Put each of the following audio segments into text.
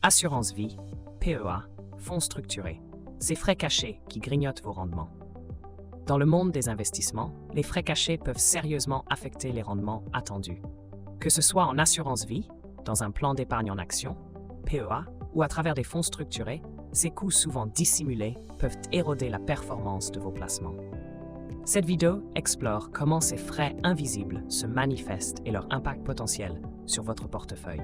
Assurance vie, PEA, fonds structurés, ces frais cachés qui grignotent vos rendements. Dans le monde des investissements, les frais cachés peuvent sérieusement affecter les rendements attendus. Que ce soit en assurance vie, dans un plan d'épargne en action, PEA, ou à travers des fonds structurés, ces coûts souvent dissimulés peuvent éroder la performance de vos placements. Cette vidéo explore comment ces frais invisibles se manifestent et leur impact potentiel sur votre portefeuille.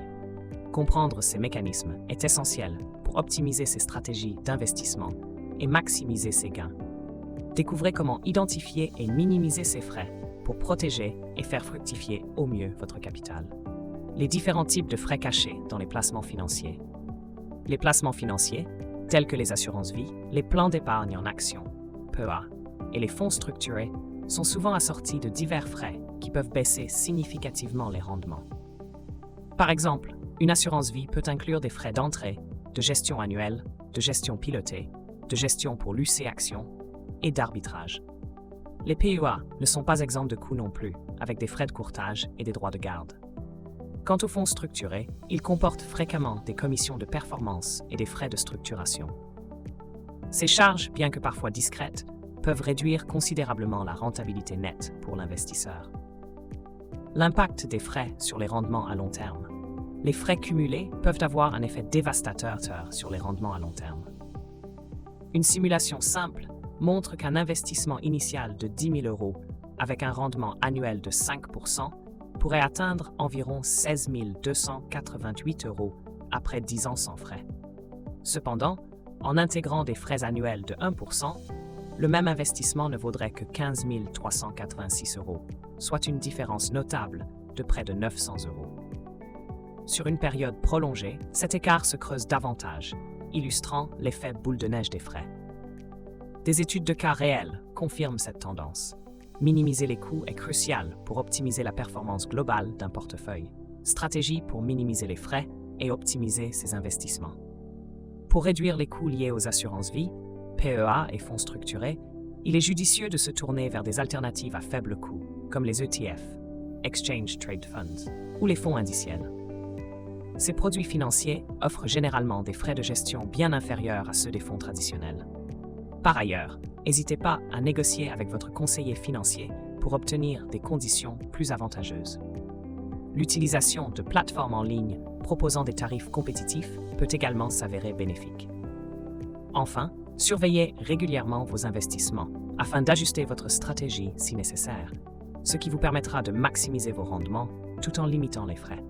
Comprendre ces mécanismes est essentiel pour optimiser ces stratégies d'investissement et maximiser ses gains. Découvrez comment identifier et minimiser ces frais pour protéger et faire fructifier au mieux votre capital. Les différents types de frais cachés dans les placements financiers. Les placements financiers, tels que les assurances-vie, les plans d'épargne en action, PEA, et les fonds structurés, sont souvent assortis de divers frais qui peuvent baisser significativement les rendements. Par exemple, une assurance-vie peut inclure des frais d'entrée, de gestion annuelle, de gestion pilotée, de gestion pour l'UC Action et d'arbitrage. Les PEA ne sont pas exempts de coûts non plus, avec des frais de courtage et des droits de garde. Quant aux fonds structurés, ils comportent fréquemment des commissions de performance et des frais de structuration. Ces charges, bien que parfois discrètes, peuvent réduire considérablement la rentabilité nette pour l'investisseur. L'impact des frais sur les rendements à long terme. Les frais cumulés peuvent avoir un effet dévastateur sur les rendements à long terme. Une simulation simple montre qu'un investissement initial de 10 000 € avec un rendement annuel de 5% pourrait atteindre environ 16 288 € après 10 ans sans frais. Cependant, en intégrant des frais annuels de 1%, le même investissement ne vaudrait que 15 386 €, soit une différence notable de près de 900 €. Sur une période prolongée, cet écart se creuse davantage, illustrant l'effet boule de neige des frais. Des études de cas réels confirment cette tendance. Minimiser les coûts est crucial pour optimiser la performance globale d'un portefeuille. Stratégie pour minimiser les frais et optimiser ses investissements. Pour réduire les coûts liés aux assurances-vie, PEA et fonds structurés, il est judicieux de se tourner vers des alternatives à faible coût, comme les ETF, Exchange Trade Funds, ou les fonds indiciels. Ces produits financiers offrent généralement des frais de gestion bien inférieurs à ceux des fonds traditionnels. Par ailleurs, n'hésitez pas à négocier avec votre conseiller financier pour obtenir des conditions plus avantageuses. L'utilisation de plateformes en ligne proposant des tarifs compétitifs peut également s'avérer bénéfique. Enfin, surveillez régulièrement vos investissements afin d'ajuster votre stratégie si nécessaire, ce qui vous permettra de maximiser vos rendements tout en limitant les frais.